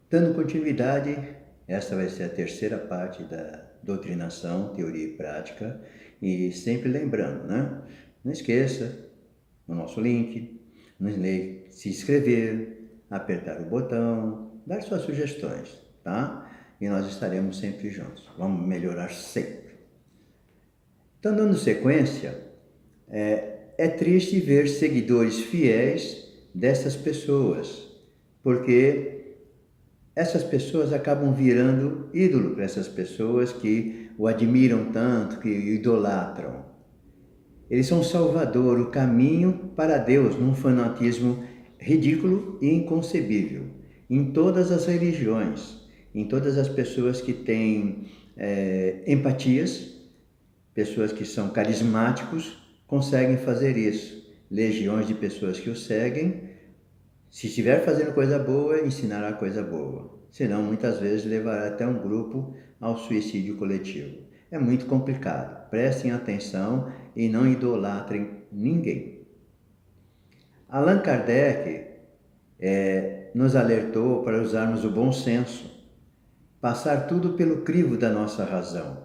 Dando continuidade, esta vai ser a terceira parte da doutrinação, teoria e prática. E sempre lembrando, né? Não esqueça o nosso link, se inscrever, apertar o botão, dar suas sugestões, tá? E nós estaremos sempre juntos. Vamos melhorar sempre. Então, dando sequência, é triste ver seguidores fiéis dessas pessoas, porque essas pessoas acabam virando ídolo para essas pessoas que o admiram tanto, que o idolatram. Eles são o salvador, o caminho para Deus, num fanatismo ridículo e inconcebível. Em todas as religiões, em todas as pessoas que têm empatias, pessoas que são carismáticos, conseguem fazer isso. Legiões de pessoas que o seguem. Se estiver fazendo coisa boa, ensinará coisa boa. Senão, muitas vezes, levará até um grupo ao suicídio coletivo. É muito complicado. Prestem atenção e não idolatrem ninguém. Allan Kardec nos alertou para usarmos o bom senso, passar tudo pelo crivo da nossa razão.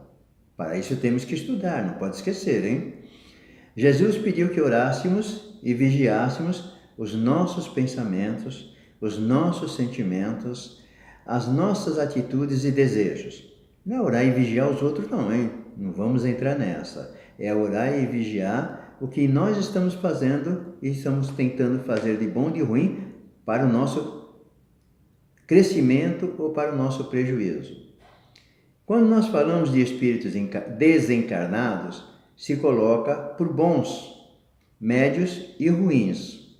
Para isso temos que estudar, não pode esquecer, hein? Jesus pediu que orássemos e vigiássemos os nossos pensamentos, os nossos sentimentos, as nossas atitudes e desejos. Não é orar e vigiar os outros não, hein? Não vamos entrar nessa. É orar e vigiar o que nós estamos fazendo e estamos tentando fazer de bom e de ruim para o nosso crescimento ou para o nosso prejuízo. Quando nós falamos de espíritos desencarnados, se coloca por bons, médios e ruins.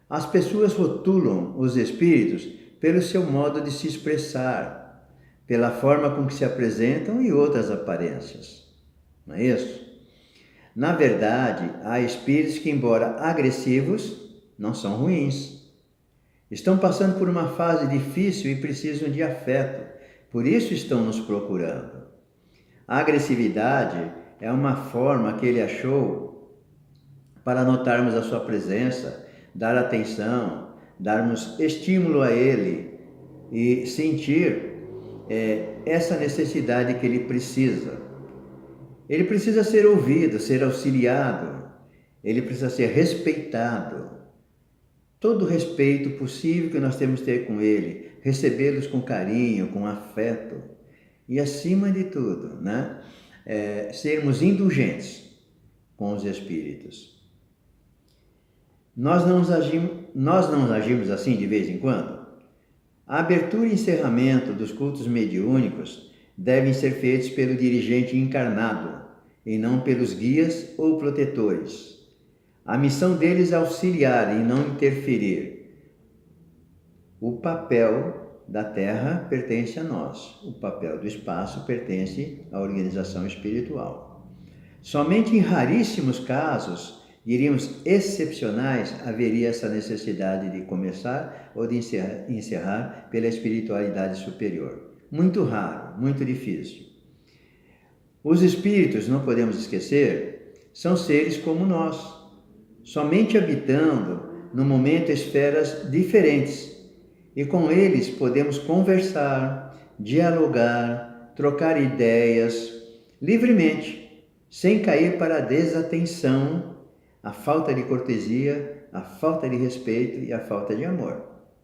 As pessoas rotulam os espíritos pelo seu modo de se expressar, pela forma com que se apresentam e outras aparências. Não é isso? Na verdade, há espíritos que, embora agressivos, não são ruins. Estão passando por uma fase difícil e precisam de afeto, por isso estão nos procurando. A agressividade é uma forma que ele achou para notarmos a sua presença, dar atenção, darmos estímulo a ele e sentir essa necessidade que ele precisa. Ele precisa ser ouvido, ser auxiliado, ele precisa ser respeitado. Todo o respeito possível que nós temos que ter com ele, recebê-los com carinho, com afeto e, acima de tudo, né, sermos indulgentes com os espíritos. Nós não agimos assim de vez em quando? A abertura e encerramento dos cultos mediúnicos devem ser feitos pelo dirigente encarnado e não pelos guias ou protetores. A missão deles é auxiliar e não interferir. O papel da Terra pertence a nós, o papel do espaço pertence à organização espiritual. Somente em raríssimos casos, diríamos excepcionais, haveria essa necessidade de começar ou de encerrar pela espiritualidade superior. Muito raro, muito difícil. Os espíritos, não podemos esquecer, são seres como nós, somente habitando no momento esferas diferentes. E com eles podemos conversar, dialogar, trocar ideias livremente, sem cair para a desatenção, a falta de cortesia, a falta de respeito e a falta de amor,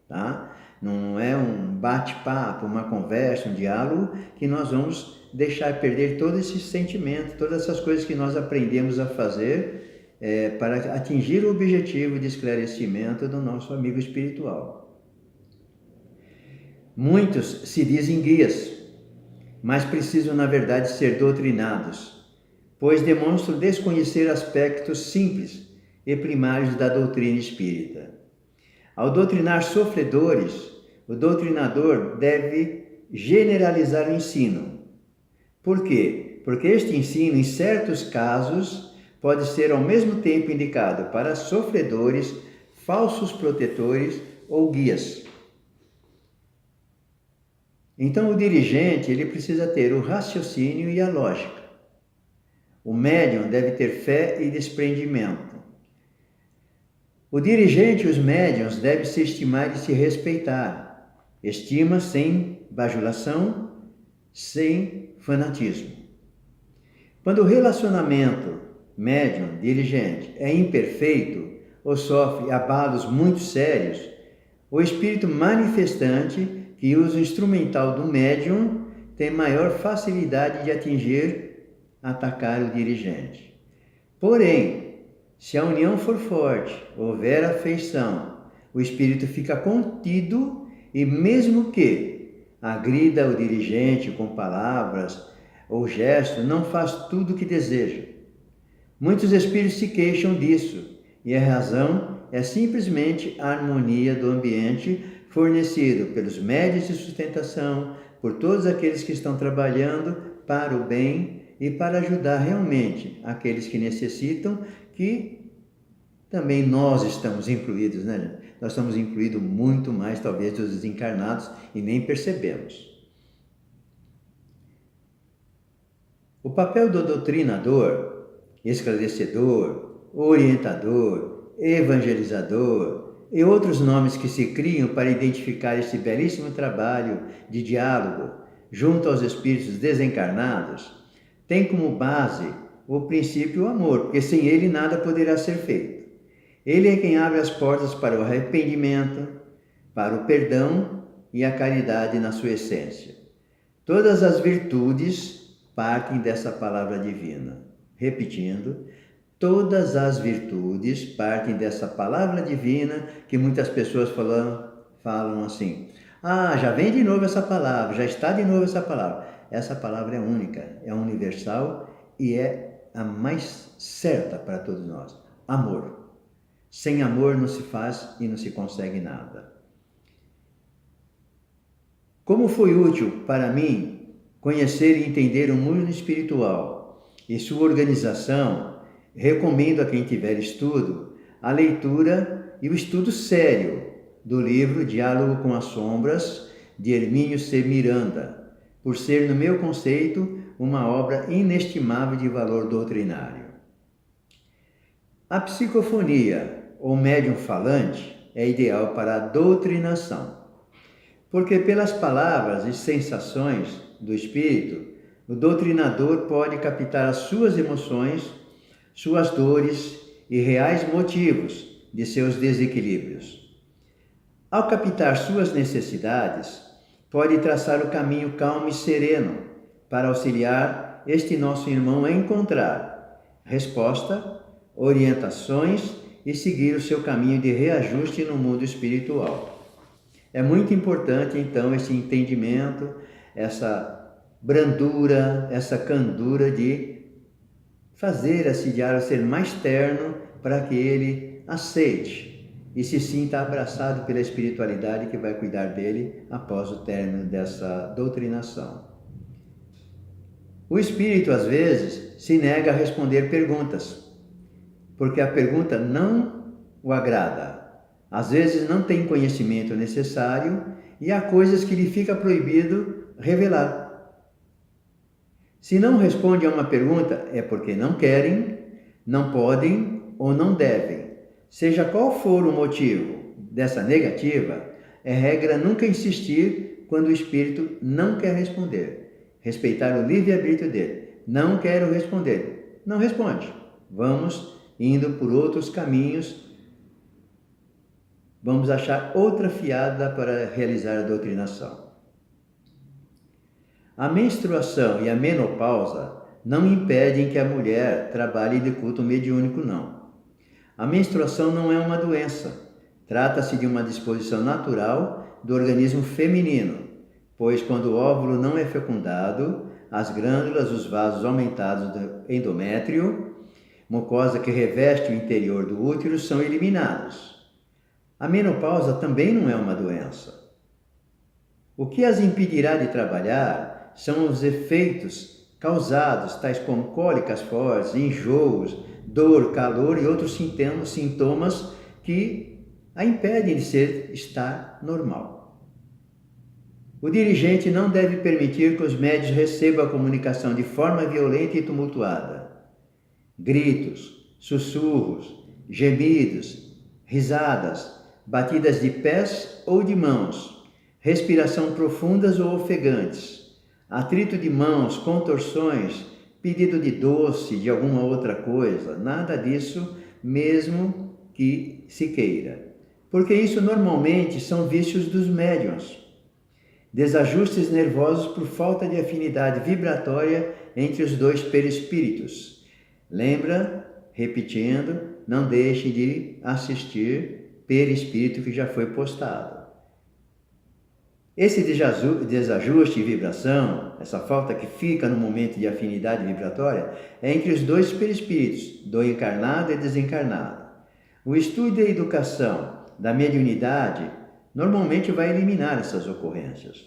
tá? Não é um bate-papo, uma conversa, um diálogo que nós vamos deixar perder todo esse sentimento, todas essas coisas que nós aprendemos a fazer para atingir o objetivo de esclarecimento do nosso amigo espiritual. Muitos se dizem guias, mas precisam, na verdade, ser doutrinados, pois demonstram desconhecer aspectos simples e primários da doutrina espírita. Ao doutrinar sofredores, o doutrinador deve generalizar o ensino. Por quê? Porque este ensino, em certos casos, pode ser ao mesmo tempo indicado para sofredores, falsos protetores ou guias. Então, o dirigente ele precisa ter o raciocínio e a lógica. O médium deve ter fé e desprendimento. O dirigente e os médiuns devem se estimar e se respeitar. estima sem bajulação, sem fanatismo. Quando o relacionamento médium-dirigente é imperfeito ou sofre abalos muito sérios, o espírito manifestante, que usa o instrumental do médium, tem maior facilidade de atacar o dirigente. Porém, se a união for forte, houver afeição, o espírito fica contido e mesmo que agrida o dirigente com palavras ou gestos, não faz tudo o que deseja. Muitos espíritos se queixam disso e a razão é simplesmente a harmonia do ambiente fornecido pelos médiuns de sustentação, por todos aqueles que estão trabalhando para o bem e para ajudar realmente aqueles que necessitam, que também nós estamos incluídos, né? Nós estamos incluídos muito mais, talvez, dos desencarnados e nem percebemos. O papel do doutrinador, esclarecedor, orientador, evangelizador e outros nomes que se criam para identificar este belíssimo trabalho de diálogo junto aos espíritos desencarnados, tem como base o princípio amor, porque sem ele nada poderá ser feito. Ele é quem abre as portas para o arrependimento, para o perdão e a caridade na sua essência. Todas as virtudes partem dessa palavra divina. Repetindo, todas as virtudes partem dessa palavra divina, que muitas pessoas falam assim: ah, já vem de novo essa palavra, já está de novo essa palavra. Essa palavra é única, é universal e é a mais certa para todos nós. Amor. Sem amor não se faz e não se consegue nada. Como foi útil para mim conhecer e entender o mundo espiritual e sua organização, recomendo a quem tiver estudo a leitura e o estudo sério do livro Diálogo com as Sombras, de Hermínio C. Miranda, por ser, no meu conceito, uma obra inestimável de valor doutrinário. A psicofonia, ou médium falante, é ideal para a doutrinação, porque pelas palavras e sensações do espírito, o doutrinador pode captar as suas emoções, suas dores e reais motivos de seus desequilíbrios. Ao captar suas necessidades, pode traçar o caminho calmo e sereno para auxiliar este nosso irmão a encontrar resposta, orientações e seguir o seu caminho de reajuste no mundo espiritual. É muito importante, então, esse entendimento, essa brandura, essa candura de fazer esse diálogo ser mais terno para que ele aceite e se sinta abraçado pela espiritualidade que vai cuidar dele após o término dessa doutrinação. O espírito, às vezes, se nega a responder perguntas, porque a pergunta não o agrada. Às vezes não tem conhecimento necessário e há coisas que lhe fica proibido revelar. Se não responde a uma pergunta, é porque não querem, não podem ou não devem. Seja qual for o motivo dessa negativa, é regra nunca insistir quando o espírito não quer responder. Respeitar o livre-arbítrio dele. Não quero responder. Não responde. Vamos indo por outros caminhos, vamos achar outra fiada para realizar a doutrinação. A menstruação e a menopausa não impedem que a mulher trabalhe de culto mediúnico, não. A menstruação não é uma doença, trata-se de uma disposição natural do organismo feminino, pois quando o óvulo não é fecundado, as glândulas, os vasos aumentados do endométrio, mucosa que reveste o interior do útero, são eliminados. A menopausa também não é uma doença. O que as impedirá de trabalhar são os efeitos causados, tais como cólicas fortes, enjoos, dor, calor e outros sintomas que a impedem de estar normal. O dirigente não deve permitir que os médios recebam a comunicação de forma violenta e tumultuada. Gritos, sussurros, gemidos, risadas, batidas de pés ou de mãos, respiração profundas ou ofegantes, atrito de mãos, contorções, pedido de doce, de alguma outra coisa, nada disso mesmo que se queira. Porque isso normalmente são vícios dos médiuns. Desajustes nervosos por falta de afinidade vibratória entre os dois perispíritos. Lembra, repetindo, não deixe de assistir perispírito que já foi postado. Esse desajuste de vibração, essa falta que fica no momento de afinidade vibratória, é entre os dois perispíritos, do encarnado e desencarnado. O estudo e a educação da mediunidade normalmente vai eliminar essas ocorrências.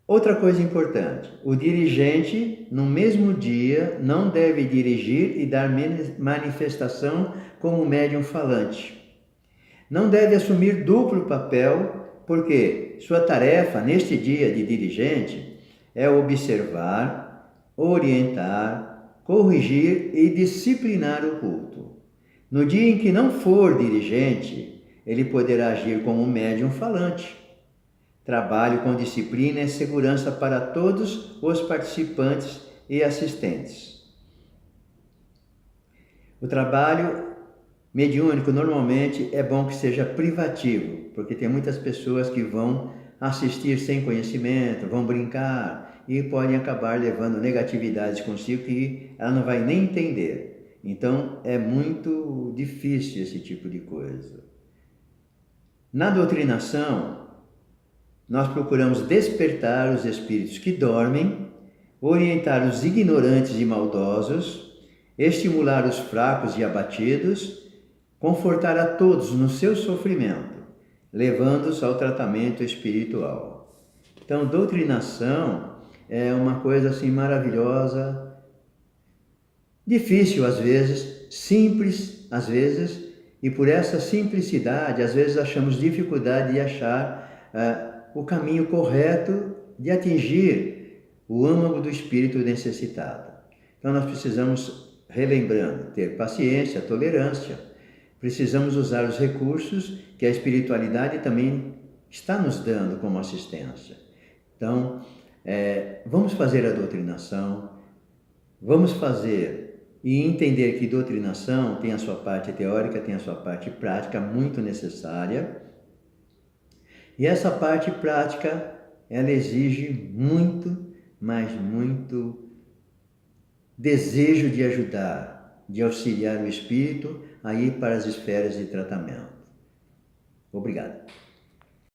Outra coisa importante, o dirigente, no mesmo dia, não deve dirigir e dar manifestação como médium falante. Não deve assumir duplo papel, porque sua tarefa neste dia de dirigente é observar, orientar, corrigir e disciplinar o culto. No dia em que não for dirigente, ele poderá agir como médium falante. Trabalho com disciplina e segurança para todos os participantes e assistentes. O trabalho mediúnico normalmente é bom que seja privativo, porque tem muitas pessoas que vão assistir sem conhecimento, vão brincar e podem acabar levando negatividades consigo que ela não vai nem entender. Então é muito difícil esse tipo de coisa. Na doutrinação, nós procuramos despertar os espíritos que dormem, orientar os ignorantes e maldosos, estimular os fracos e abatidos, confortar a todos no seu sofrimento, levando-os ao tratamento espiritual. Então, doutrinação é uma coisa assim maravilhosa, difícil às vezes, simples às vezes, e por essa simplicidade, às vezes achamos dificuldade de achar o caminho correto de atingir o âmago do espírito necessitado. Então nós precisamos, relembrando, ter paciência, tolerância, precisamos usar os recursos que a espiritualidade também está nos dando como assistência. Então, vamos fazer a doutrinação, vamos fazer e entender que doutrinação tem a sua parte teórica, tem a sua parte prática muito necessária. E essa parte prática, ela exige muito, mas muito desejo de ajudar, de auxiliar o espírito a ir para as esferas de tratamento. Obrigado.